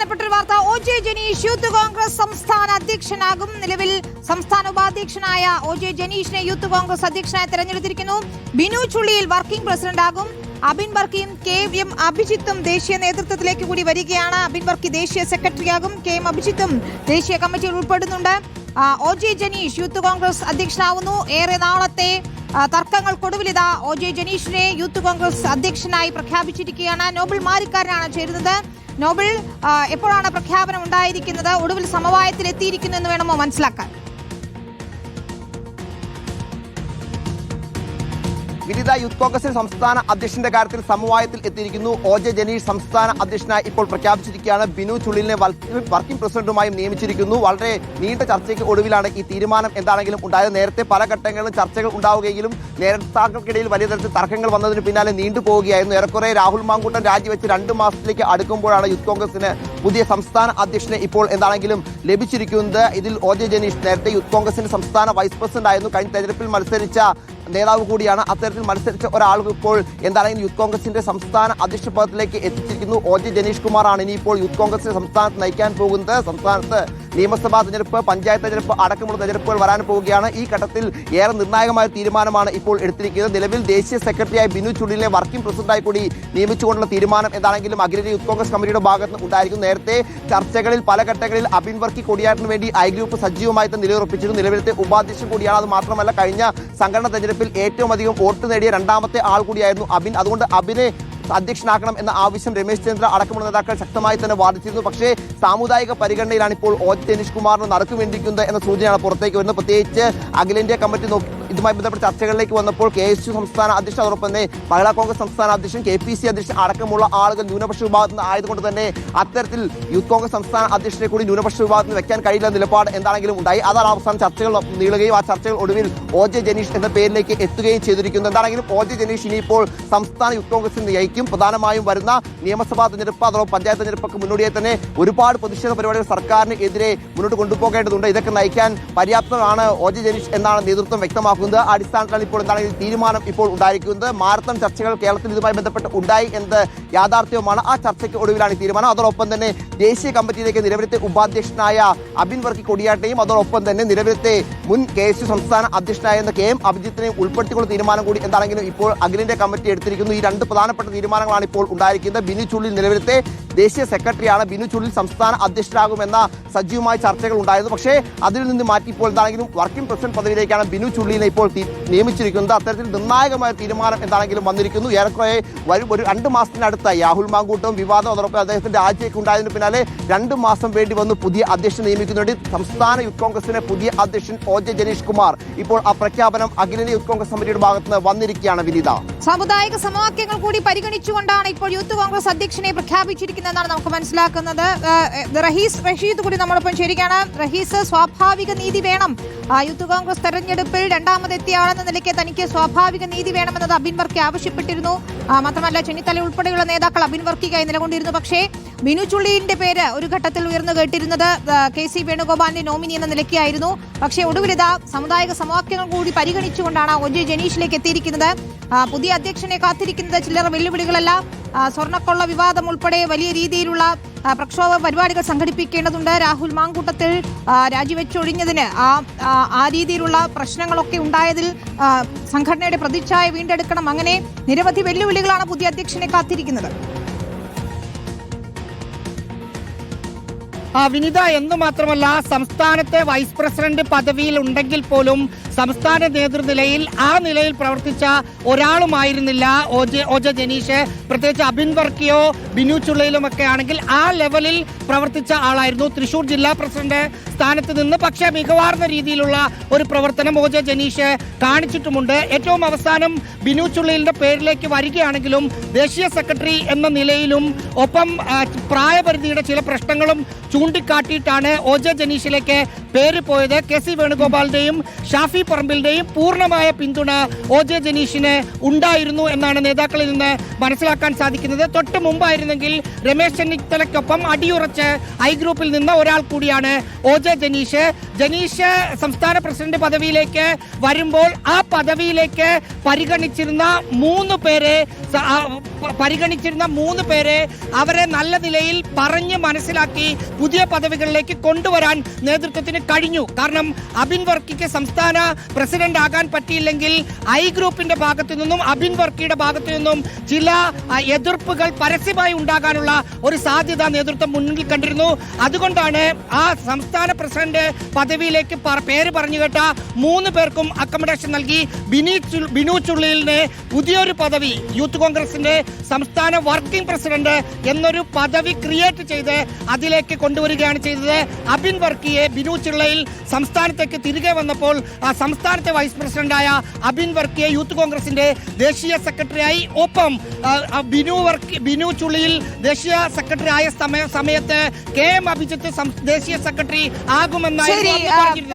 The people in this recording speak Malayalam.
പ്രധാനപ്പെട്ട ഒരു വാർത്ത. OJ ജനീഷ് യൂത്ത് കോൺഗ്രസ് സംസ്ഥാന അധ്യക്ഷനാകും. നിലവിൽ സംസ്ഥാന ഉപാധ്യക്ഷനായ OJ ജനീഷിനെ യൂത്ത് കോൺഗ്രസ് അധ്യക്ഷനായി തെരഞ്ഞെടുത്തിരിക്കുന്നു. ബിനു ചുള്ളിയിൽ വർക്കിംഗ് പ്രസിഡന്റ് ആകും. അബിൻ വർക്കിയും KM അഭിജിത്തും ദേശീയ നേതൃത്വത്തിലേക്ക് കൂടി വരികയാണ്. അബിൻ വർക്കി ദേശീയ സെക്രട്ടറിയാകും. KM അഭിജിത്തും ദേശീയ കമ്മിറ്റിയിൽ ഉൾപ്പെടുന്നുണ്ട്. OJ ജനീഷ് യൂത്ത് കോൺഗ്രസ് അധ്യക്ഷനാവുന്നു. ഏറെ നാളത്തെ തർക്കങ്ങൾക്കൊടുവിലിതാ OJ ജനീഷിനെ യൂത്ത് കോൺഗ്രസ് അധ്യക്ഷനായി പ്രഖ്യാപിച്ചിരിക്കുകയാണ്. നോബിൾ മാരിക്കാരനാണ് ചേരുന്നത്. നോബിൾ, എപ്പോഴാണ് പ്രഖ്യാപനം ഉണ്ടായിരിക്കുന്നത്? ഒടുവിൽ സമവായത്തിൽ എത്തിയിരിക്കുന്നു എന്ന് വേണമോ മനസ്സിലാക്കാൻ? വിനിത, യൂത്ത് കോൺഗ്രസിന്റെ സംസ്ഥാന അധ്യക്ഷന്റെ കാര്യത്തിൽ സമവായത്തിൽ എത്തിയിരിക്കുന്നു. OJ ജനീഷ് സംസ്ഥാന അധ്യക്ഷനായി ഇപ്പോൾ പ്രഖ്യാപിച്ചിരിക്കുകയാണ്. ബിനു ചുള്ളിലിനെ വർക്കിംഗ് പ്രസിഡന്റുമായും നിയമിച്ചിരിക്കുന്നു. വളരെ നീണ്ട ചർച്ചയ്ക്ക് ഒടുവിലാണ് ഈ തീരുമാനം എന്താണെങ്കിലും ഉണ്ടായത്. നേരത്തെ പല ഘട്ടങ്ങളിലും ചർച്ചകൾ ഉണ്ടാവുകയെങ്കിലും നേതാക്കൾക്കിടയിൽ വലിയ തരത്തിൽ തർക്കങ്ങൾ വന്നതിന് പിന്നാലെ നീണ്ടുപോവുകയായിരുന്നു. ഏറെക്കുറെ രാഹുൽ മാങ്കൂട്ടം രാജിവെച്ച് 2 മാസത്തിലേക്ക് അടുക്കുമ്പോഴാണ് യൂത്ത് കോൺഗ്രസിന് പുതിയ സംസ്ഥാന അധ്യക്ഷനെ ഇപ്പോൾ എന്താണെങ്കിലും ലഭിച്ചിരിക്കുന്നത്. ഇതിൽ OJ ജനീഷ് നേരത്തെ യൂത്ത് കോൺഗ്രസിന്റെ സംസ്ഥാന വൈസ് പ്രസിഡന്റ് ആയിരുന്നു. കഴിഞ്ഞ തെരഞ്ഞെടുപ്പിൽ മത്സരിച്ച നേതാവ് കൂടിയാണ്. അത്തരത്തിൽ മത്സരിച്ച ഒരാൾ ഇപ്പോൾ എന്താണെങ്കിലും യൂത്ത് കോൺഗ്രസിന്റെ സംസ്ഥാന അധ്യക്ഷ പദത്തിലേക്ക് എത്തിച്ചിരിക്കുന്നു. OJ ജനീഷ് കുമാറാണ് ഇനിയിപ്പോൾ യൂത്ത് കോൺഗ്രസിന്റെ സംസ്ഥാനത്ത് നയിക്കാൻ പോകുന്നത്. സംസ്ഥാനത്ത് നിയമസഭാ തെരഞ്ഞെടുപ്പ്, പഞ്ചായത്ത് തെരഞ്ഞെടുപ്പ് അടക്കമുള്ള തെരഞ്ഞെടുപ്പുകൾ വരാൻ പോവുകയാണ്. ഈ ഘട്ടത്തിൽ ഏറെ നിർണായകമായ തീരുമാനമാണ് ഇപ്പോൾ എടുത്തിരിക്കുന്നത്. നിലവിൽ ദേശീയ സെക്രട്ടറിയായി ബിനു ചുള്ളിലിനെ വർക്കിംഗ് പ്രസിഡന്റായി കൂടി നിയമിച്ചുകൊണ്ടുള്ള തീരുമാനം എന്താണെങ്കിലും അഖിലേന്ത്യാ യൂത്ത് കോൺഗ്രസ് കമ്മിറ്റിയുടെ ഭാഗത്ത് ഉണ്ടായിരിക്കും. നേരത്തെ ചർച്ചകളിൽ പല ഘട്ടങ്ങളിൽ അബിൻ വർക്കി കൊടിയാട്ടിന് വേണ്ടി ഐ ഗ്രൂപ്പ് സജീവമായി നിലയുറപ്പിച്ചിരുന്നു. നിലവിലത്തെ ഉപാധ്യക്ഷൻ കൂടിയാണ്. അത് മാത്രമല്ല കഴിഞ്ഞ സംഘടനാ തെരഞ്ഞെടുപ്പിൽ ഏറ്റവും അധികം വോട്ട് നേടിയ 2ാമത്തെ ആൾ കൂടിയായിരുന്നു അബിൻ. അതുകൊണ്ട് അബിനെ അധ്യക്ഷനാക്കണം എന്ന ആവശ്യം രമേശ് ചെന്നിത്തല അടക്കമുള്ള നേതാക്കൾ ശക്തമായി തന്നെ വാദിച്ചിരുന്നു. പക്ഷേ സാമുദായിക പരിഗണനയിലാണ് ഇപ്പോൾ OJ ജനീഷ് കുമാറിന് നടക്കുവേണ്ടിയിരിക്കുന്നത് എന്ന സൂചനയാണ് പുറത്തേക്ക് വരുന്നത്. പ്രത്യേകിച്ച് അഖിലേന്ത്യാ കമ്മിറ്റി ഇതുമായി ബന്ധപ്പെട്ട ചർച്ചകളിലേക്ക് വന്നപ്പോൾ KSU സംസ്ഥാന അധ്യക്ഷൻ, അതോടൊപ്പം തന്നെ മഹിളാ കോൺഗ്രസ് സംസ്ഥാന അധ്യക്ഷൻ, KPC അധ്യക്ഷൻ അടക്കമുള്ള ആളുകൾ ന്യൂനപക്ഷ വിഭാഗത്തിൽ നിന്ന് ആയതുകൊണ്ട് തന്നെ അത്തരത്തിൽ യൂത്ത് കോൺഗ്രസ് സംസ്ഥാന അധ്യക്ഷനെ കൂടി ന്യൂനപക്ഷ വിഭാഗത്തിൽ വെക്കാൻ കഴിയില്ല നിലപാട് എന്താണെങ്കിലും ഉണ്ടായി. അതാണ് അവസാനം ചർച്ചകൾ നീളുകയും ആ ചർച്ചകൾ ഒടുവിൽ OJ ജനീഷ് എന്ന പേരിലേക്ക് എത്തുകയും ചെയ്തിരിക്കുന്നു. എന്താണെങ്കിലും OJ ജനീഷ് ഇനിയിപ്പോൾ സംസ്ഥാന യൂത്ത് കോൺഗ്രസിൽ നയിക്കും. പ്രധാനമായും വരുന്ന നിയമസഭാ തെരഞ്ഞെടുപ്പ്, അതോടൊപ്പം പഞ്ചായത്ത് തെരഞ്ഞെടുപ്പൊക്കെ മുന്നോടിയായി തന്നെ ഒരുപാട് പ്രതിഷേധ പരിപാടികൾ സർക്കാരിന് എതിരെ മുന്നോട്ട് കൊണ്ടുപോകേണ്ടതുണ്ട്. ഇതൊക്കെ നയിക്കാൻ പര്യാപ്തമാണ് OJ ജനീഷ് എന്നാണ് നേതൃത്വം വ്യക്തമാക്കുന്നത്. അടിസ്ഥാനത്തിലാണ് ഇപ്പോൾ എന്താണ് തീരുമാനം ഇപ്പോൾ ഉണ്ടായിരിക്കുന്നത്. മാരത്തൺ ചർച്ചകൾ കേരളത്തിൽ ഇതുമായി ബന്ധപ്പെട്ട് ഉണ്ടായി എന്നത് യാഥാർത്ഥ്യവുമാണ്. ആ ചർച്ചയ്ക്ക് ഒടുവിലാണ് തീരുമാനം. അതോടൊപ്പം തന്നെ ദേശീയ കമ്മിറ്റിയിലേക്ക് നിലവിലത്തെ ഉപാധ്യക്ഷനായ അബിൻ വർക്കി കൊടിയാട്ടെയും അതോടൊപ്പം തന്നെ നിലവിലത്തെ മുൻ KSU സംസ്ഥാന അധ്യക്ഷനായ KM അഭിജിത്തിനെയും ഉൾപ്പെടുത്തിയുള്ള തീരുമാനം കൂടി എന്താണെങ്കിലും ഇപ്പോൾ അഖിലേന്ത്യാ കമ്മിറ്റി എടുത്തിരിക്കുന്നു. ഈ 2 പ്രധാനപ്പെട്ട തീരുമാനങ്ങളാണ് ഇപ്പോൾ ഉണ്ടായിരിക്കുന്നത്. ബിനു ചുള്ളിൽ നിലവിലത്തെ ദേശീയ സെക്രട്ടറിയാണ്. ബിനു ചുള്ളിൽ സംസ്ഥാന അധ്യക്ഷനാകുമെന്ന സജീവമായ ചർച്ചകൾ ഉണ്ടായിരുന്നു. പക്ഷേ അതിൽ നിന്ന് മാറ്റി ഇപ്പോൾ എന്താണെങ്കിലും വർക്കിംഗ് പ്രസിഡന്റ് പദവിയിലേക്കാണ് ബിനു ചുള്ളിനെ ഇപ്പോൾ നിയമിച്ചിരിക്കുന്നത്. അത്തരത്തിൽ നിർണായകമായ തീരുമാനം എന്താണെങ്കിലും വന്നിരിക്കുന്നു. ഏറെക്കുറെ ഒരു 2 മാസത്തിനടുത്തായി രാഹുൽ മാങ്കൂട്ടവും വിവാദം, അതോടൊപ്പം അദ്ദേഹത്തിന്റെ രാജിയൊക്കെ ഉണ്ടായതിനു പിന്നാലെ 2 മാസം വേണ്ടി വന്നു പുതിയ അധ്യക്ഷൻ നിയമിക്കുന്നതിന് സംസ്ഥാന യൂത്ത് കോൺഗ്രസിന്റെ പുതിയ അധ്യക്ഷൻ OJ ജനീഷ് കുമാർ. ഇപ്പോൾ ആ പ്രഖ്യാപനം അഖിലേന്ത്യാ യൂത്ത് കോൺഗ്രസ് കമ്മിറ്റിയുടെ ഭാഗത്ത് നിന്ന് വന്നിരിക്കുകയാണ്. വിനിത, സാമുദായിക സമവാക്യങ്ങൾ കൂടി പരിഗണിച്ചുകൊണ്ടാണ് ഇപ്പോൾ യൂത്ത് കോൺഗ്രസ് അധ്യക്ഷനെ പ്രഖ്യാപിച്ചിരിക്കുന്നതെന്നാണ് നമുക്ക് മനസ്സിലാക്കുന്നത്. റഹീസ് കൂടി നമ്മളൊപ്പം ശരിക്കാണ്. റഹീസ്, സ്വാഭാവിക നീതി വേണം. യൂത്ത് കോൺഗ്രസ് തെരഞ്ഞെടുപ്പിൽ 2ാമതെത്തിയ ആളെന്ന നിലയ്ക്ക് തനിക്ക് സ്വാഭാവിക നീതി വേണമെന്നത് അബിൻ വർക്കി ആവശ്യപ്പെട്ടിരുന്നു. മാത്രമല്ല ചെന്നിത്തല ഉൾപ്പെടെയുള്ള നേതാക്കൾ അബിൻ വർക്കിക്കായി നിലകൊണ്ടിരുന്നു. പക്ഷേ ബിനു ചുള്ളിന്റെ പേര് ഒരു ഘട്ടത്തിൽ ഉയർന്നു കേട്ടിരുന്നത് KC വേണുഗോപാലിന്റെ നോമിനി എന്ന നിലയ്ക്കായിരുന്നു. പക്ഷേ ഒടുവിലിതാ സമുദായിക സമവാക്യങ്ങൾ കൂടി പരിഗണിച്ചുകൊണ്ടാണ് OJ ജനീഷിലേക്ക് എത്തിയിരിക്കുന്നത്. പുതിയ അധ്യക്ഷനെ കാത്തിരിക്കുന്നത് ചില്ലറ വെല്ലുവിളികളല്ല. സ്വർണ്ണക്കൊള്ള വിവാദം ഉൾപ്പെടെ വലിയ രീതിയിലുള്ള പ്രക്ഷോഭ പരിപാടികൾ സംഘടിപ്പിക്കേണ്ടതുണ്ട്. രാഹുൽ മാങ്കൂട്ടത്തിൽ രാജിവെച്ചൊഴിഞ്ഞതിന് ആ രീതിയിലുള്ള പ്രശ്നങ്ങളൊക്കെ ഉണ്ടായതിൽ സംഘടനയുടെ പ്രതിച്ഛായ വീണ്ടെടുക്കണം. അങ്ങനെ നിരവധി വെല്ലുവിളികളാണ് പുതിയ അധ്യക്ഷനെ കാത്തിരിക്കുന്നത്. വിനിത, എന്ന് മാത്രമല്ല സംസ്ഥാനത്തെ വൈസ് പ്രസിഡന്റ് പദവിയിൽ ഉണ്ടെങ്കിൽ പോലും സംസ്ഥാന നേതൃനിലയിൽ ആ നിലയിൽ പ്രവർത്തിച്ച ഒരാളുമായിരുന്നില്ല OJ ജനീഷ്. പ്രത്യേകിച്ച് അബിൻ വർക്കിയോ ബിനു ചുള്ളിയിലും ഒക്കെ ആണെങ്കിൽ ആ ലെവലിൽ പ്രവർത്തിച്ച ആളായിരുന്നു. തൃശൂർ ജില്ലാ പ്രസിഡന്റ് സ്ഥാനത്ത് നിന്ന് പക്ഷേ മികവാർന്ന രീതിയിലുള്ള ഒരു പ്രവർത്തനം OJ ജനീഷ് കാണിച്ചിട്ടുമുണ്ട്. ഏറ്റവും അവസാനം ബിനു ചുള്ളിലിന്റെ പേരിലേക്ക് വരികയാണെങ്കിലും ദേശീയ സെക്രട്ടറി എന്ന നിലയിലും ഒപ്പം പ്രായപരിധിയുടെ ചില പ്രശ്നങ്ങളും ചൂണ്ടിക്കാട്ടിയിട്ടാണ് OJ ജനീഷിലേക്ക് പേര് പോയത്. KC വേണുഗോപാലിന്റെയും ഷാഫി പറമ്പിലിന്റെയും പൂർണ്ണമായ പിന്തുണ OJ ജനീഷിന് ഉണ്ടായിരുന്നു എന്നാണ് നേതാക്കളിൽ നിന്ന് മനസ്സിലാക്കാൻ സാധിക്കുന്നത്. തൊട്ട് മുമ്പായിരുന്നെങ്കിൽ രമേശ് ചെന്നിത്തലയ്ക്കൊപ്പം അടിയുറച്ച് ഐ ഗ്രൂപ്പിൽ നിന്ന് ഒരാൾ കൂടിയാണ് OJ ജനീഷ്. ജനീഷ് സംസ്ഥാന പ്രസിഡന്റ് പദവിയിലേക്ക് വരുമ്പോൾ ആ പദവിയിലേക്ക് പരിഗണിച്ചിരുന്ന മൂന്ന് പേരെ അവരെ നല്ല നിലയിൽ പറഞ്ഞ് മനസ്സിലാക്കി പുതിയ പദവികളിലേക്ക് കൊണ്ടുവരാൻ നേതൃത്വത്തിന് കഴിഞ്ഞു. കാരണം അബിൻ വർക്കിക്ക് സംസ്ഥാന പ്രസിഡന്റ് ആകാൻ പറ്റിയില്ലെങ്കിൽ ഐ ഗ്രൂപ്പിന്റെ ഭാഗത്തു നിന്നും അബിൻ വർക്കിയുടെ ഭാഗത്തു നിന്നും ചില എതിർപ്പുകൾ പരസ്യമായി ഉണ്ടാകാനുള്ള ഒരു സാധ്യത നേതൃത്വം മുന്നിൽ കണ്ടിരുന്നു. അതുകൊണ്ടാണ് ആ സംസ്ഥാന പ്രസിഡന്റ് പദവിയിലേക്ക് പേര് പറഞ്ഞു കേട്ട മൂന്ന് പേർക്കും അക്കോമഡേഷൻ നൽകി ബിനു ചുള്ളിലിനെ പുതിയൊരു പദവി യൂത്ത് കോൺഗ്രസിന്റെ സംസ്ഥാന വർക്കിംഗ് പ്രസിഡന്റ് എന്നൊരു പദവി ക്രിയേറ്റ് ചെയ്ത് അതിലേക്ക് കൊണ്ടുവരികയാണ് ചെയ്തത്. അബിൻ വർക്കിയെ ബിനു ചുള്ളിൽ സംസ്ഥാനത്തേക്ക് തിരികെ വന്നപ്പോൾ ആ സംസ്ഥാനത്തെ വൈസ് പ്രസിഡന്റായ അബിൻ വർക്കിയെ യൂത്ത് കോൺഗ്രസിന്റെ ദേശീയ സെക്രട്ടറിയായി, ഒപ്പം ബിനു ചുള്ളിയിൽ ദേശീയ സെക്രട്ടറി ആയ സമയത്ത് KM അഭിജിത്ത് ദേശീയ സെക്രട്ടറി ആകുമെന്നായിരുന്നു പറഞ്ഞിരുന്നത്.